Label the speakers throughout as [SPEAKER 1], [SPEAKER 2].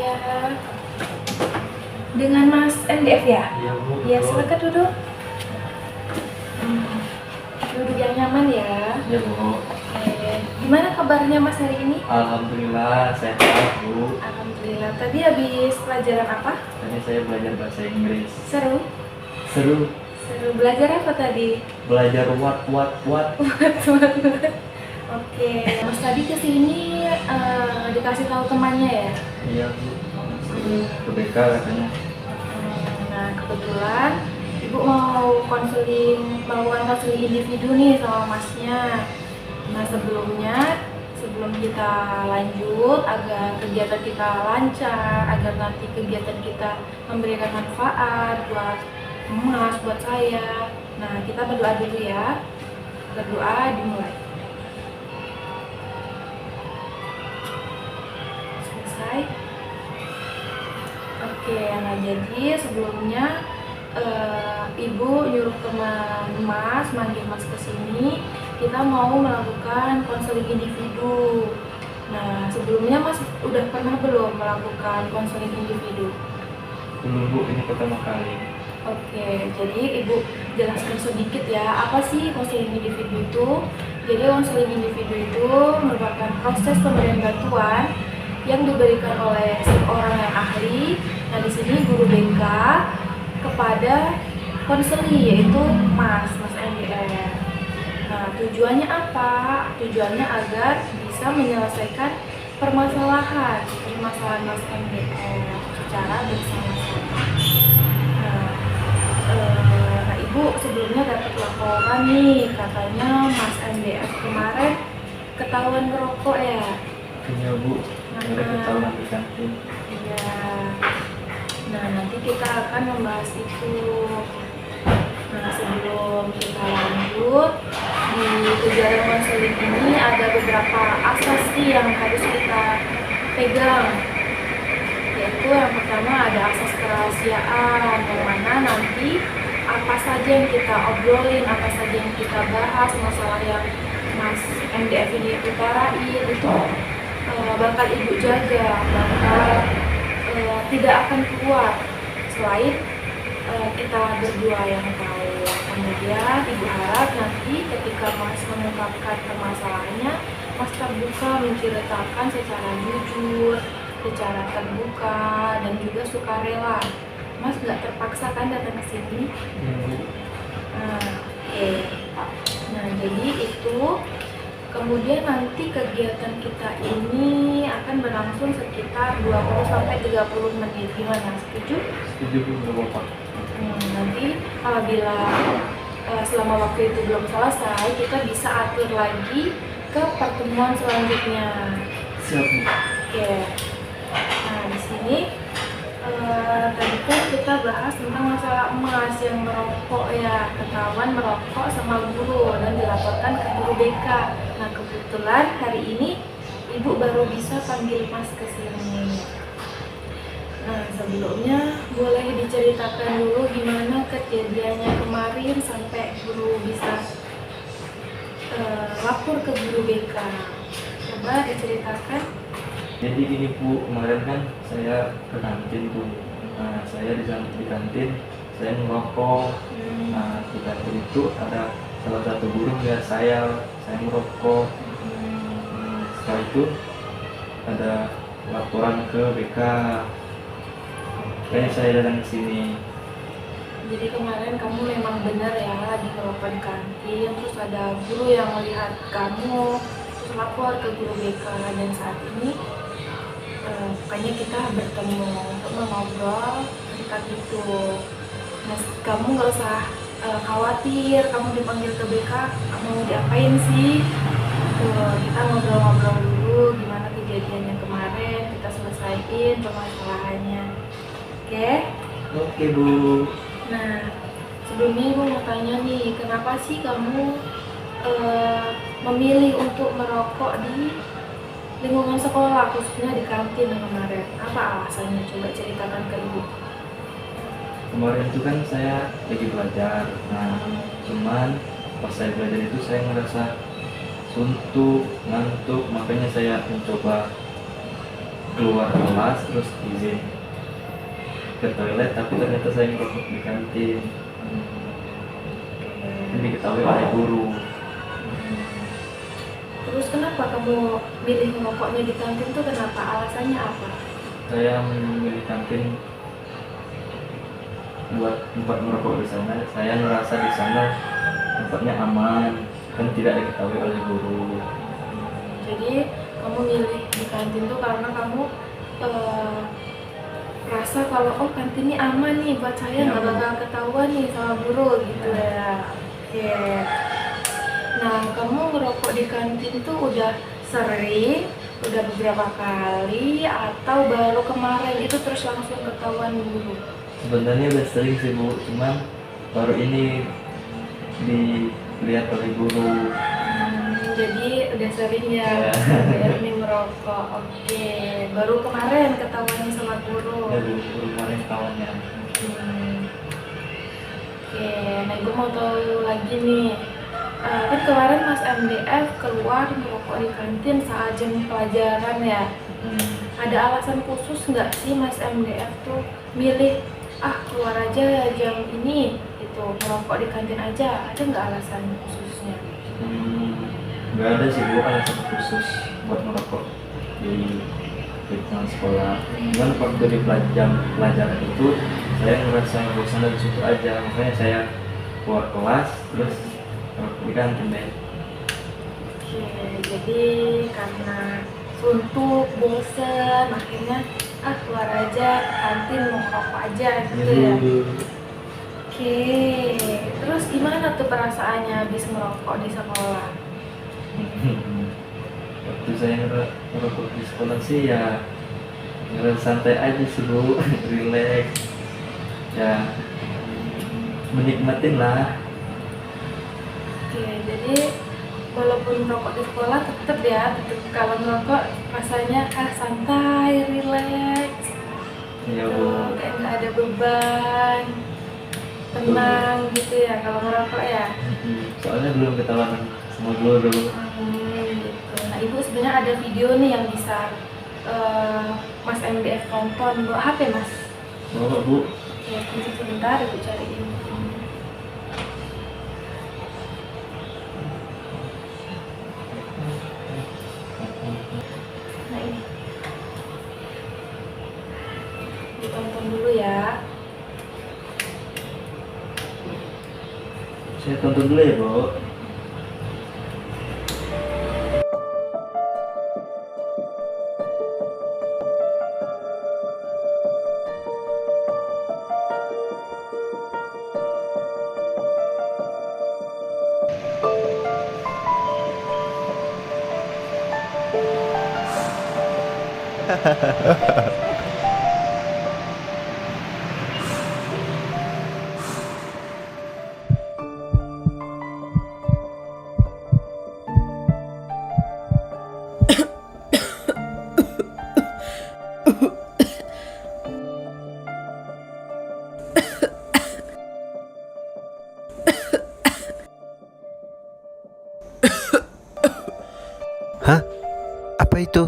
[SPEAKER 1] saya dengan Mas MDF ya?
[SPEAKER 2] Iya Bu.
[SPEAKER 1] Ya, silakan duduk. Duduk yang nyaman ya.
[SPEAKER 2] Iya Bu.
[SPEAKER 1] Gimana kabarnya Mas hari ini?
[SPEAKER 2] Alhamdulillah sehat Bu.
[SPEAKER 1] Alhamdulillah. Tadi habis pelajaran apa?
[SPEAKER 2] Tadi saya belajar bahasa Inggris.
[SPEAKER 1] Seru?
[SPEAKER 2] Seru.
[SPEAKER 1] Seru. Belajar apa tadi?
[SPEAKER 2] Belajar what.
[SPEAKER 1] Oke. Mas tadi kesini dikasih tahu temannya ya?
[SPEAKER 2] Iya Bu. Ke BK katanya.
[SPEAKER 1] Nah, kebetulan Ibu mau melakukan konseling individu nih sama Masnya. Nah, sebelum kita lanjut, agar kegiatan kita lancar, agar nanti kegiatan kita memberikan manfaat buat Mas, buat saya. Nah, kita berdoa dulu ya. Berdoa dimulai. Selesai. Oke, nah jadi sebelumnya Ibu nyuruh teman Mas, manggil Mas ke sini. Kita mau melakukan konseling individu. Nah, sebelumnya Mas udah pernah belum melakukan konseling individu?
[SPEAKER 2] Belum Bu, ini pertama kali.
[SPEAKER 1] Oke, jadi Ibu jelaskan sedikit ya, apa sih konseling individu itu? Jadi konseling individu itu merupakan proses pemberian bantuan yang diberikan oleh seorang yang ahli. Nah, di sini guru BK kepada konseli, yaitu Mas MDF. Nah, tujuannya apa? Tujuannya agar bisa menyelesaikan permasalahan Mas MDF secara bersama-sama. Nah, Ibu sebelumnya dapat laporan nih, katanya Mas MDF kemarin ketahuan ngerokok ya?
[SPEAKER 2] Iya Bu. Ada ketahuan di kantin.
[SPEAKER 1] Iya. Nah, nanti kita akan membahas itu. Nah, sebelum kita lanjut, di kegiatan konseling ini ada beberapa asas sih yang harus kita pegang. Yaitu yang pertama ada asas kerahasiaan, yang mana nanti apa saja yang kita obrolin, apa saja yang kita bahas, masalah yang Mas MDF ini utarain itu bakal Ibu jaga, bakal tidak akan keluar selain kita berdua yang tahu. Kemudian Ibu harap nanti ketika Mas mengungkapkan permasalahannya, Mas terbuka menceritakan secara jujur, secara terbuka, dan juga sukarela. Mas nggak terpaksa kan datang ke sini? Oke. Nah, jadi itu. Kemudian nanti kegiatan kita ini akan berlangsung sekitar 20-30 menit. Gimana? Setuju?
[SPEAKER 2] Setuju Bu, Bapak.
[SPEAKER 1] Nanti apabila selama waktu itu belum selesai, kita bisa atur lagi ke pertemuan selanjutnya.
[SPEAKER 2] Siap Bu.
[SPEAKER 1] Oke. Nah, di sini tadi kan kita bahas tentang masalah Mas yang merokok ya, ketahuan merokok sama guru dan dilaporkan ke guru BK. Nah, kebetulan hari ini Ibu baru bisa panggil Mas ke sini. Nah, sebelumnya boleh diceritakan dulu gimana kejadiannya kemarin sampai guru bisa lapor ke guru BK. Coba diceritakan.
[SPEAKER 2] Jadi gini Bu, kemarin kan saya ke kantin Bu. Nah, saya di kantin, saya merokok. Nah, di kantin itu ada salah satu guru ya saya merokok. Setelah itu ada laporan ke BK. Kayaknya saya datang ke sini.
[SPEAKER 1] Jadi kemarin kamu memang benar ya lagi merokok di kantin, terus ada guru yang melihat kamu, terus lapor ke guru BK, dan saat ini makanya kita bertemu untuk mengobrol tentang itu. Nah, kamu nggak usah khawatir, kamu dipanggil ke BK, kamu mau diapain sih? Kita ngobrol-ngobrol dulu gimana kejadiannya kemarin, kita selesaiin permasalahannya. Oke?
[SPEAKER 2] Oke Bu.
[SPEAKER 1] Nah, sebelumnya Ibu mau tanya nih, kenapa sih kamu memilih untuk merokok di lingkungan sekolah, khususnya di kantin kemarin? Apa alasannya? Coba ceritakan ke Ibu.
[SPEAKER 2] Kemarin itu kan saya lagi belajar. Nah, cuman pas saya belajar itu saya ngerasa suntuk, ngantuk, makanya saya mencoba keluar kelas terus izin ke toilet, tapi ternyata saya ngerokok di kantin. Ini diketahui oleh guru.
[SPEAKER 1] Terus kenapa kamu milih ngerokoknya di kantin tuh, kenapa? Alasannya apa?
[SPEAKER 2] Saya memilih kantin buat tempat merokok di sana. Saya merasa di sana tempatnya aman dan tidak diketahui oleh guru.
[SPEAKER 1] Jadi kamu milih di kantin tuh karena kamu rasa kalau oh kantin ini aman nih buat saya, nggak bakal ketahuan nih sama guru gitu ya. Oke. Nah, kamu ngerokok di kantin tuh udah sering, udah beberapa kali, atau baru kemarin itu terus langsung ketahuan guru?
[SPEAKER 2] Sebenarnya udah sering sih Bu, cuman baru ini dilihat oleh guru.
[SPEAKER 1] Jadi udah sering ya,
[SPEAKER 2] Ya.
[SPEAKER 1] ini merokok. Oke, baru kemarin ketahuannya sama guru.
[SPEAKER 2] Ya Bu, guru kemarin kawannya.
[SPEAKER 1] Oke, nah gue mau tahu lagi nih. Kan kemarin Mas MDF keluar merokok di kantin saat jam pelajaran ya. Ada alasan khusus nggak sih Mas MDF tuh milih keluar aja jam ini itu merokok di kantin aja? Ada nggak alasan khususnya?
[SPEAKER 2] Nggak ada sih Bu alasan khusus buat merokok di lingkungan sekolah. Cuman waktu di jam pelajaran itu saya ngerasa bosan dari situ aja, makanya saya keluar kelas terus merokok di kantin deh.
[SPEAKER 1] Oke, jadi karena suntuk, bosen, akhirnya keluar aja ke kantin mau merokok aja gitu ya. Oke, terus gimana tuh perasaannya habis merokok di sekolah?
[SPEAKER 2] Waktu saya ngerokok di sekolah sih ya ngerasa santai aja sih Bu, relax ya, menikmatin lah.
[SPEAKER 1] Oke, jadi walaupun merokok di sekolah tetap kalau merokok rasanya santai, relax,
[SPEAKER 2] Iya
[SPEAKER 1] gitu,
[SPEAKER 2] Bu.
[SPEAKER 1] kayak nggak ada beban, tenang gitu ya kalau merokok ya.
[SPEAKER 2] Soalnya belum ketahuan sama guru.
[SPEAKER 1] Gitu. Nah ibu sebenarnya ada video nih yang bisa Mas MDF tonton. Bawa HP Mas?
[SPEAKER 2] Bawa Bu.
[SPEAKER 1] Ya, tunggu sebentar ibu cariin. Nah ini, ditonton dulu ya.
[SPEAKER 2] Saya tonton dulu ya Bu.
[SPEAKER 3] Hah? Apa itu?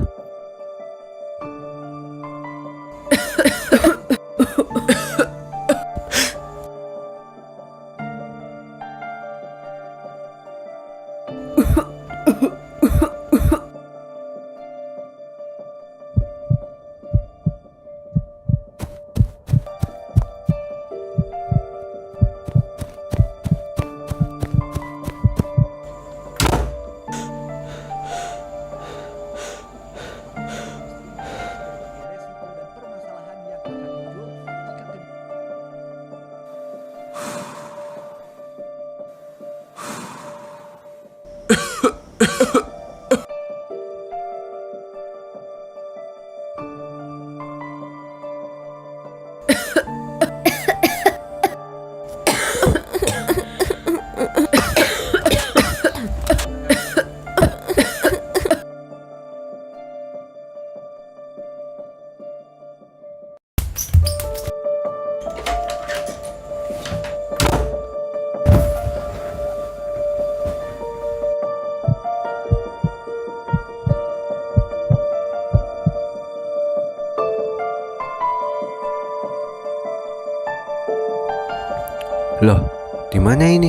[SPEAKER 3] Loh, di mana ini?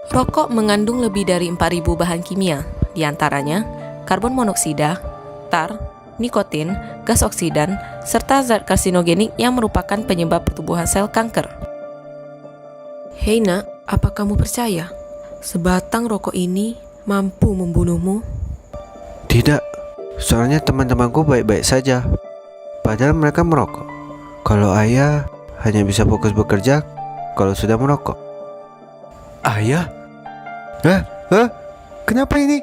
[SPEAKER 4] Rokok mengandung lebih dari 4.000 bahan kimia, diantaranya karbon monoksida, tar, nikotin, gas oksidan, serta zat karsinogenik yang merupakan penyebab pertumbuhan sel kanker. Hei nak, apa kamu percaya? Sebatang rokok ini mampu membunuhmu?
[SPEAKER 3] Tidak, soalnya teman-temanku baik-baik saja. Padahal mereka merokok. Kalau ayah hanya bisa fokus bekerja kalau sudah merokok. Ayah? Hah? Hah? Kenapa ini?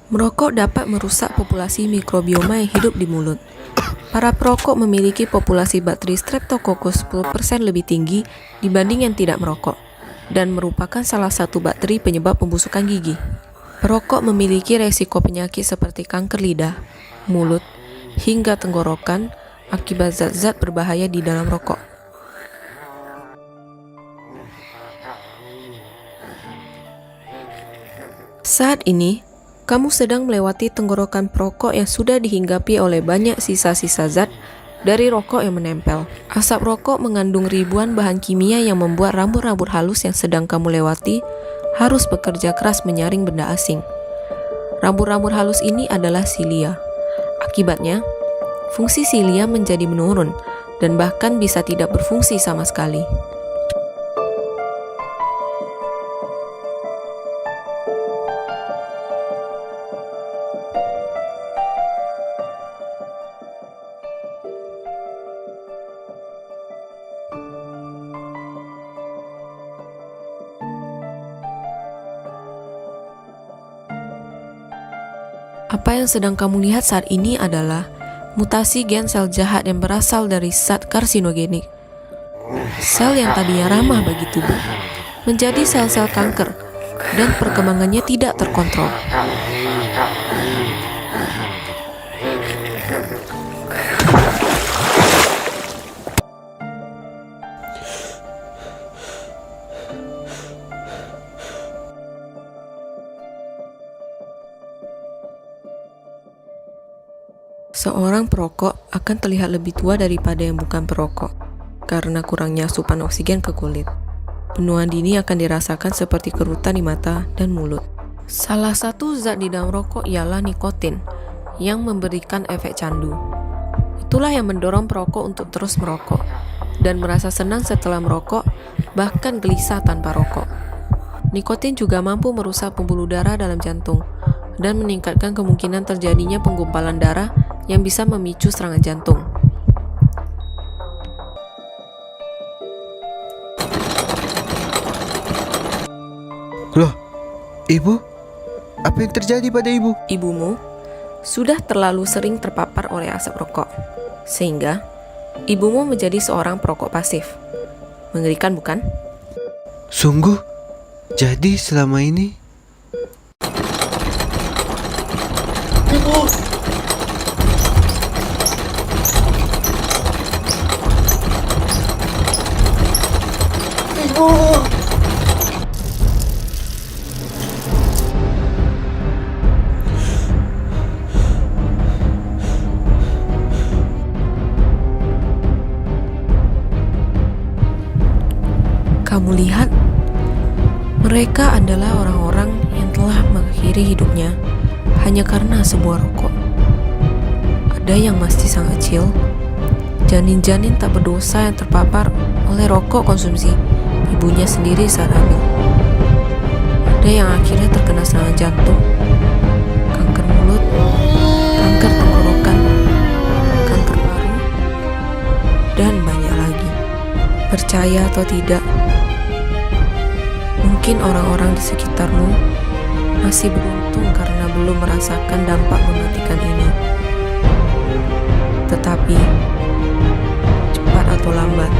[SPEAKER 4] Merokok dapat merusak populasi mikrobioma yang hidup di mulut. Para perokok memiliki populasi bakteri Streptococcus 10% lebih tinggi dibanding yang tidak merokok, dan merupakan salah satu bakteri penyebab pembusukan gigi. Perokok memiliki resiko penyakit seperti kanker lidah, mulut, hingga tenggorokan akibat zat-zat berbahaya di dalam rokok. Saat ini, kamu sedang melewati tenggorokan perokok yang sudah dihinggapi oleh banyak sisa-sisa zat dari rokok yang menempel. Asap rokok mengandung ribuan bahan kimia yang membuat rambut-rambut halus yang sedang kamu lewati harus bekerja keras menyaring benda asing. Rambut-rambut halus ini adalah silia. Akibatnya, fungsi silia menjadi menurun dan bahkan bisa tidak berfungsi sama sekali. Apa yang sedang kamu lihat saat ini adalah mutasi gen sel jahat yang berasal dari zat karsinogenik. Sel yang tadinya ramah bagi tubuh menjadi sel-sel kanker dan perkembangannya tidak terkontrol. Seorang perokok akan terlihat lebih tua daripada yang bukan perokok karena kurangnya asupan oksigen ke kulit. Penuaan dini akan dirasakan seperti kerutan di mata dan mulut. Salah satu zat di dalam rokok ialah nikotin yang memberikan efek candu. Itulah yang mendorong perokok untuk terus merokok dan merasa senang setelah merokok, bahkan gelisah tanpa rokok. Nikotin juga mampu merusak pembuluh darah dalam jantung dan meningkatkan kemungkinan terjadinya penggumpalan darah yang bisa memicu serangan jantung.
[SPEAKER 3] Loh, ibu? Apa yang terjadi pada ibu?
[SPEAKER 4] Ibumu sudah terlalu sering terpapar oleh asap rokok, sehingga ibumu menjadi seorang perokok pasif. Mengerikan bukan?
[SPEAKER 3] Sungguh? Jadi selama ini
[SPEAKER 4] kamu lihat, mereka adalah orang-orang yang telah mengakhiri hidupnya hanya karena sebuah rokok. Ada yang masih sangat kecil, janin-janin tak berdosa yang terpapar oleh rokok konsumsi ibunya sendiri saat hamil. Ada yang akhirnya terkena serangan jantung, kanker mulut, kanker tenggorokan, kanker paru, dan banyak lagi. Percaya atau tidak, mungkin orang-orang di sekitarmu masih beruntung karena belum merasakan dampak mematikan ini. Tetapi, cepat atau lambat,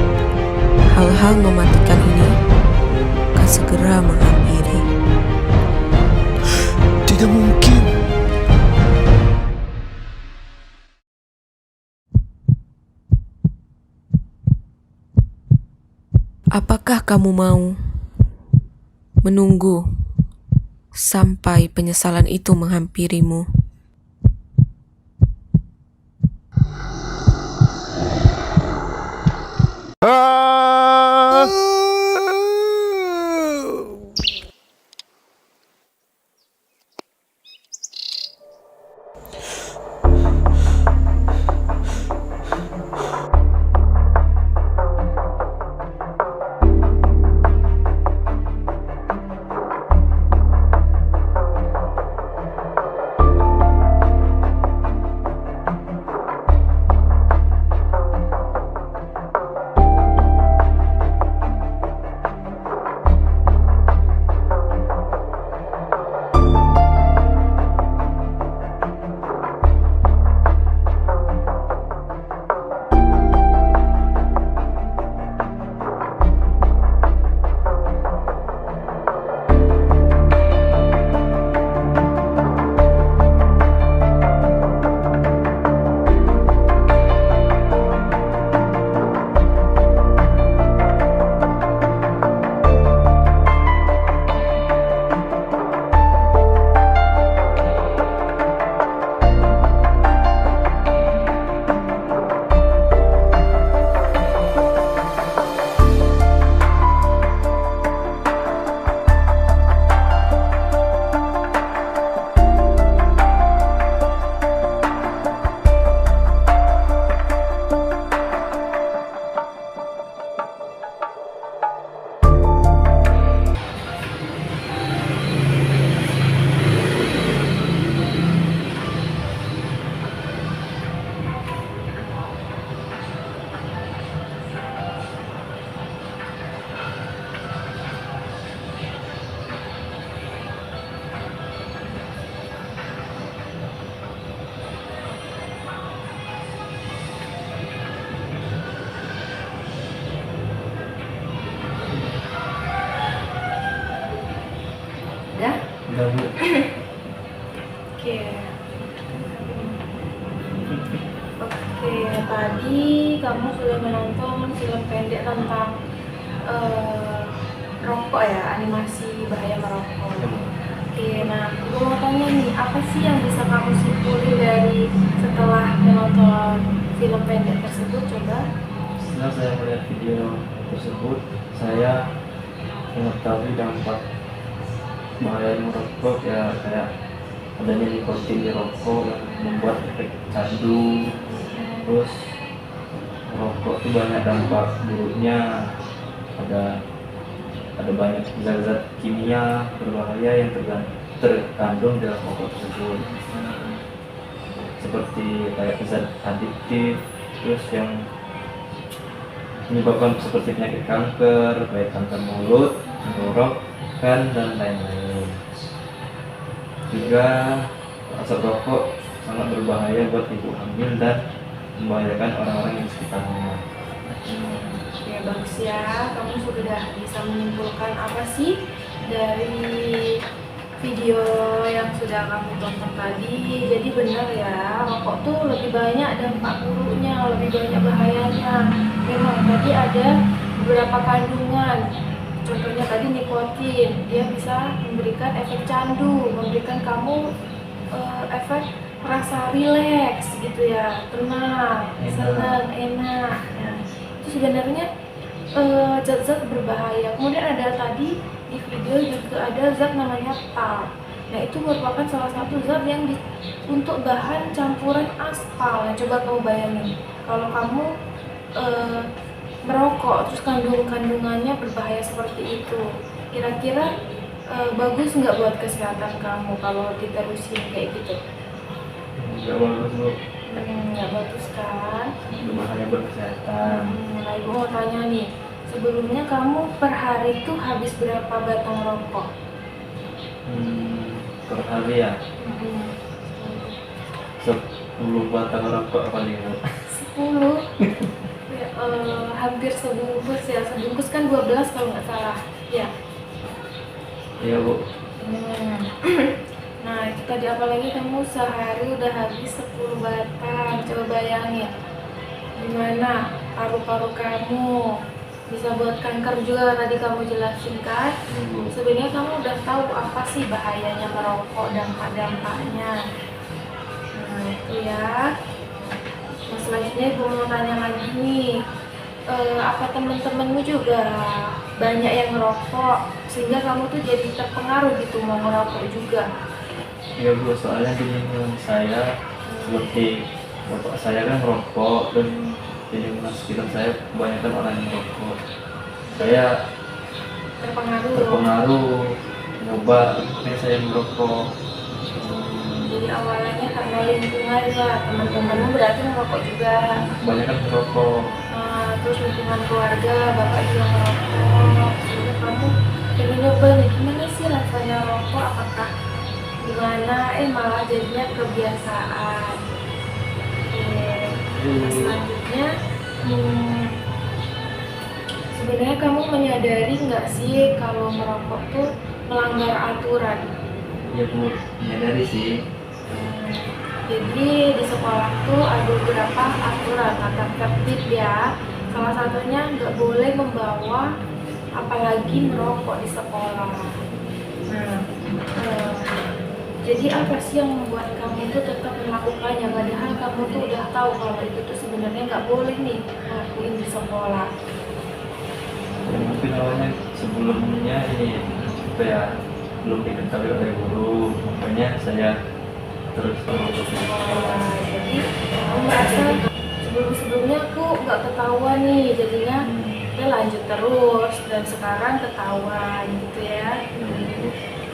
[SPEAKER 4] hal-hal mematikan ini akan segera menghampiri.
[SPEAKER 3] tidak mungkin.
[SPEAKER 4] Apakah kamu mau menunggu sampai penyesalan itu menghampirimu?
[SPEAKER 1] Udah?
[SPEAKER 2] Udah Bu.
[SPEAKER 1] Oke. Oke, tadi kamu sudah menonton film pendek tentang rokok ya, animasi bahaya merokok. Oke, nah gue mau tanya nih, apa sih yang bisa kamu simpulin dari setelah menonton film pendek tersebut? Coba.
[SPEAKER 2] Setelah saya melihat video tersebut, saya mengetahui dampak bahaya merokok, ya kayak adanya nikotin di rokok yang membuat efek candu. Terus merokok itu banyak dampak buruknya, ada banyak zat-zat kimia berbahaya yang terkandung dalam rokok tersebut, seperti kayak zat adiktif, terus yang menyebabkan seperti penyakit kanker, baik kanker mulut, tenggorokan, dan lain-lain. Juga asap rokok sangat berbahaya buat ibu hamil dan membahayakan orang-orang yang di sekitarnya.
[SPEAKER 1] Oke, bagus ya. Kamu sudah bisa menyimpulkan apa sih dari video yang sudah kamu tonton tadi. Jadi benar ya, rokok tuh lebih banyak dampak buruknya, lebih banyak bahayanya. Memang tadi ada beberapa kandungan. Contohnya tadi nikotin, dia bisa memberikan efek candu, memberikan kamu efek rasa rileks gitu ya, tenang, senang, enak. Nah, itu sebenarnya zat-zat berbahaya. Kemudian ada tadi di video juga ada zat namanya tar. Nah, itu merupakan salah satu zat yang untuk bahan campuran aspal. Nah, coba kamu bayangin kalau kamu merokok terus kandungannya berbahaya seperti itu, kira-kira bagus nggak buat kesehatan kamu kalau diterusin kayak gitu?
[SPEAKER 2] Nggak bagus Bu,
[SPEAKER 1] Nggak bagus kan?
[SPEAKER 2] berbahaya buat kesehatan.
[SPEAKER 1] Nah, ibu mau tanya nih, sebelumnya kamu per hari tuh habis berapa batang rokok?
[SPEAKER 2] Per hari ya 10 batang rokok paling Bu.
[SPEAKER 1] 10? Ya, hampir sebungkus ya, sebungkus kan 12 kalau nggak salah ya.
[SPEAKER 2] Iya Bu.
[SPEAKER 1] Nah, itu tadi apalagi kamu sehari udah habis 10 batang. Coba bayangin gimana paru-paru kamu, bisa buat kanker juga tadi kamu jelasin kan.
[SPEAKER 2] Bu.
[SPEAKER 1] Sebenarnya kamu udah tahu apa sih bahayanya merokok, dampak-dampaknya. Nah itu ya. Nah selanjutnya ibu mau tanya lagi nih, apa temen-temenmu juga banyak yang ngerokok sehingga kamu tuh jadi terpengaruh gitu mau ngerokok juga?
[SPEAKER 2] Ya Bu, soalnya di lingkungan saya seperti bapak saya kan merokok, dan di lingkungan sekitar saya kebanyakan orang yang merokok. Saya terpengaruh nyoba, makanya saya merokok.
[SPEAKER 1] Jadi awalnya karena lingkungan ya, teman-temanmu berarti merokok juga.
[SPEAKER 2] Kebanyakan merokok.
[SPEAKER 1] Terus lingkungan keluarga, bapak juga merokok. Sehingga kamu pengen nyoba nih, gimana sih rasanya rokok, apakah gimana, malah jadinya kebiasaan. Nah, selanjutnya, sebenarnya kamu menyadari nggak sih kalau merokok tuh melanggar aturan?
[SPEAKER 2] Ya Bu, menyadari sih.
[SPEAKER 1] Jadi di sekolah tuh ada beberapa aturan tata tertib ya. Salah satunya nggak boleh membawa apalagi merokok di sekolah. Nah, jadi apa sih yang membuat kamu tuh tetap melakukannya? Padahal kamu tuh udah tahu kalau itu tuh sebenarnya nggak boleh nih ngelakuin di sekolah.
[SPEAKER 2] Ya, mungkin awalnya sebelumnya ini supaya belum diketahui oleh guru, makanya saya terus merokok di sekolah.
[SPEAKER 1] Jadi kamu merasa sebelumnya aku nggak ketahuan nih, jadinya kita lanjut terus dan sekarang ketahuan gitu ya.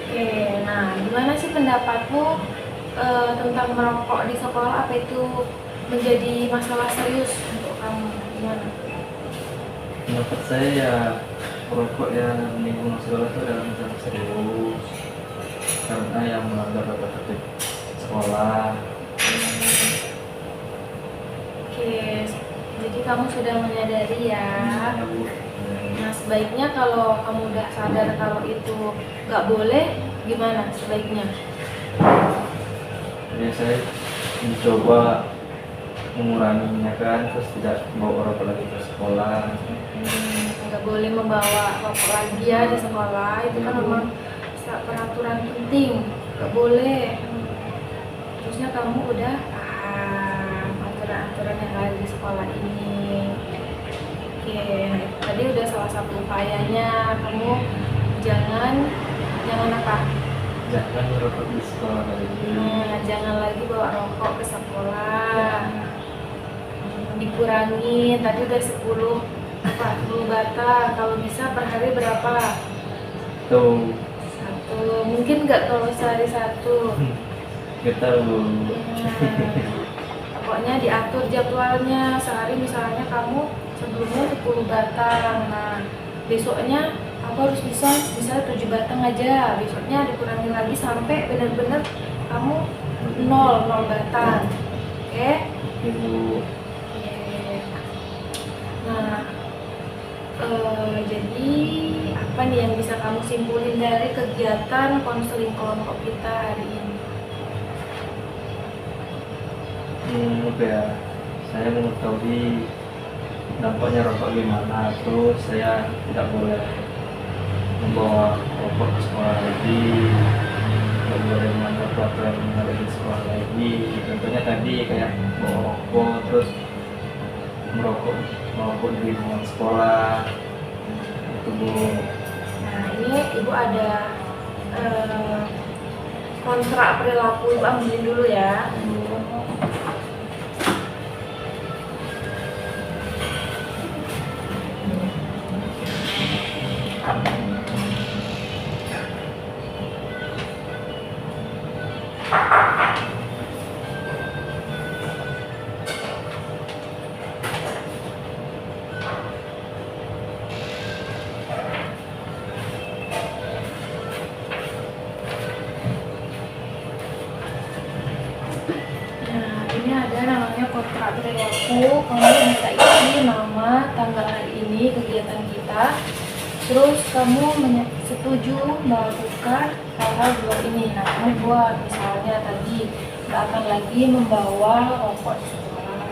[SPEAKER 1] Oke, nah gimana sih pendapatmu tentang merokok di sekolah? Apa itu menjadi masalah serius untuk kamu? Gimana?
[SPEAKER 2] Menurut saya ya merokok yang lingkungan sekolah itu adalah masalah serius, karena yang melanggar tata tertib sekolah.
[SPEAKER 1] Oke, jadi kamu sudah menyadari ya.
[SPEAKER 2] Ya Bu.
[SPEAKER 1] Nah sebaiknya kalau kamu udah sadar kalau itu nggak boleh, gimana sebaiknya?
[SPEAKER 2] Jadi saya mencoba menguranginya kan, terus tidak bawa rokok lagi ke sekolah.
[SPEAKER 1] Nggak boleh membawa rokok lagi ya di sekolah, itu kan memang peraturan penting, nggak boleh. Terusnya kamu udah paham aturan-aturan yang ada di sekolah ini. Oke, tadi udah salah satu upayanya, kamu jangan apa?
[SPEAKER 2] Jangan merokok di sekolah lagi.
[SPEAKER 1] Nah, jangan lagi bawa rokok ke sekolah. Dikurangi, tadi udah 10 batang. Kalau bisa per hari berapa?
[SPEAKER 2] Tuh,
[SPEAKER 1] 1. Mungkin nggak kalau sehari 1.
[SPEAKER 2] kita Bu.
[SPEAKER 1] Pokoknya diatur jadwalnya. Sehari misalnya kamu sebelumnya 10 batang. Nah, besoknya aku harus bisa misalnya 7 batang aja. Besoknya dikurangi lagi sampai benar-benar kamu 0 batang. Oke?
[SPEAKER 2] Ibu.
[SPEAKER 1] Nah, jadi apa nih yang bisa kamu simpulin dari kegiatan konseling kelompok kita hari ini?
[SPEAKER 2] Apa ya? Saya mengetahui dampaknya rokok gimana, terus saya tidak boleh membawa rokok ke sekolah lagi, tidak boleh melanggar peraturan yang ada di sekolah lagi. Contohnya tadi kayak bawa rokok, terus merokok di lingkungan sekolah. Itu Bu.
[SPEAKER 1] Nah, ini ibu ada kontrak perilaku, ibu ambilin dulu ya. Ini ada namanya kontrak perilaku. Kamu bisa isi nama, tanggal hari ini, kegiatan kita. Terus kamu setuju melakukan hal-hal dua ini. Nah, kamu buat misalnya tadi nggak akan lagi membawa rokok di sekolah.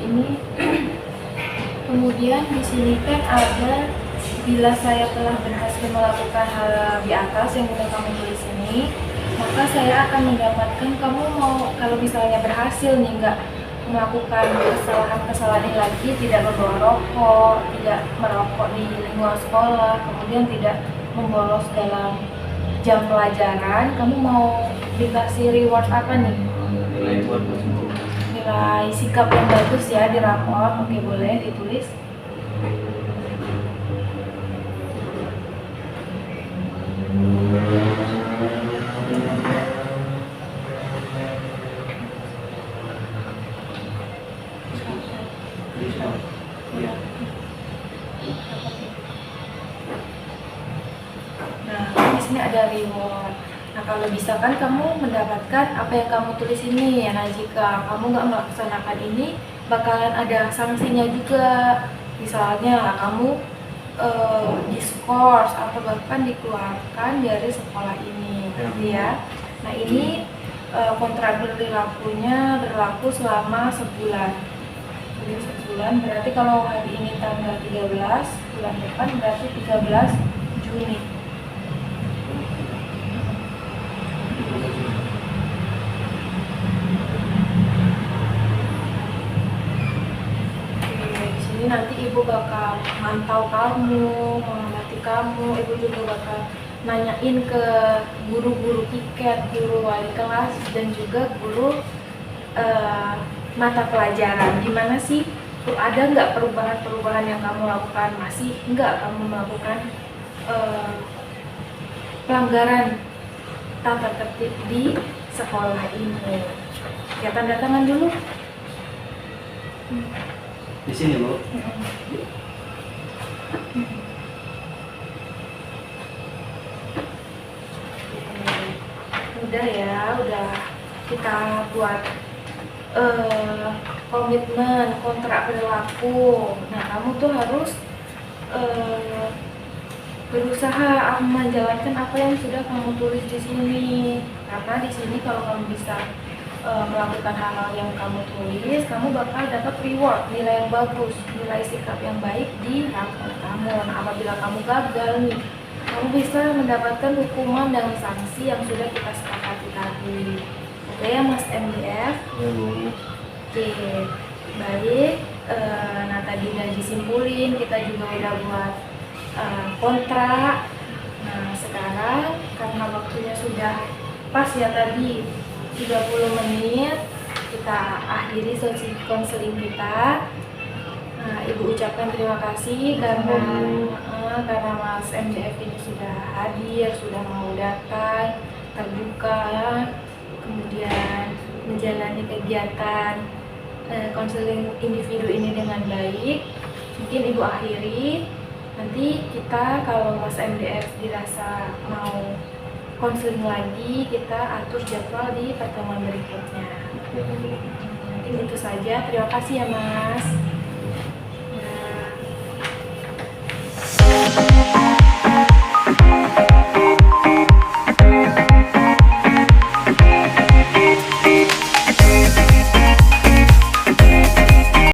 [SPEAKER 1] ini. Kemudian di sini kan ada bila saya telah berhasil melakukan hal di atas yang udah kamu tulis ini, maka saya akan mendapatkan, kamu mau kalau misalnya berhasil nih nggak melakukan kesalahan-kesalahan ini lagi, tidak membawa rokok, tidak merokok di lingkungan sekolah, kemudian tidak membolos dalam jam pelajaran, kamu mau dikasih reward apa nih?
[SPEAKER 2] Nilai buat tersebut.
[SPEAKER 1] Nilai sikap yang bagus ya di rapor. Oke, boleh ditulis. Nah, di sini ada reward. Nah, kalau bisa kan kamu mendapatkan apa yang kamu tulis ini ya. Nah, jika kamu nggak melaksanakan ini, bakalan ada sanksinya juga. Misalnya kamu diskors atau bahkan dikeluarkan dari sekolah ini, gitu ya. Nah, ini kontrak berlakunya berlaku selama sebulan. Jadi sebulan berarti kalau hari ini tanggal 13, bulan depan berarti 13 Juni. Ini nanti ibu bakal mantau kamu, mengamati kamu, ibu juga bakal nanyain ke guru-guru piket, guru wali kelas, dan juga guru mata pelajaran. Gimana sih, ada nggak perubahan-perubahan yang kamu lakukan? Masih nggak kamu melakukan pelanggaran tata tertib di sekolah ini? Ya, tanda tangan dulu.
[SPEAKER 2] Di sini, Bu.
[SPEAKER 1] Udah ya, udah kita buat komitmen kontrak berlaku. Nah, kamu tuh harus berusaha menjalankan apa yang sudah kamu tulis di sini. Karena di sini kalau kamu bisa melakukan hal-hal yang kamu tulis, kamu bakal dapat reward, nilai yang bagus, nilai sikap yang baik di rapor kamu. Nah, apabila kamu gagal nih, kamu bisa mendapatkan hukuman dan sanksi yang sudah kita sepakati tadi. Oke ya, Mas MDF?
[SPEAKER 2] Ya, Bu.
[SPEAKER 1] Oke, baik. Nah, tadi udah disimpulin, kita juga udah buat kontrak. Nah, sekarang karena waktunya sudah pas ya tadi 30 menit, kita akhiri sesi konseling kita. Nah, Ibu ucapkan terima kasih karena Mas MDF ini sudah hadir, sudah mau datang, terbuka, kemudian menjalani kegiatan konseling individu ini dengan baik. Mungkin Ibu akhiri, nanti kita kalau Mas MDF dirasa mau konseling lagi, kita atur jadwal di pertemuan berikutnya. Nanti itu saja, terima kasih ya Mas.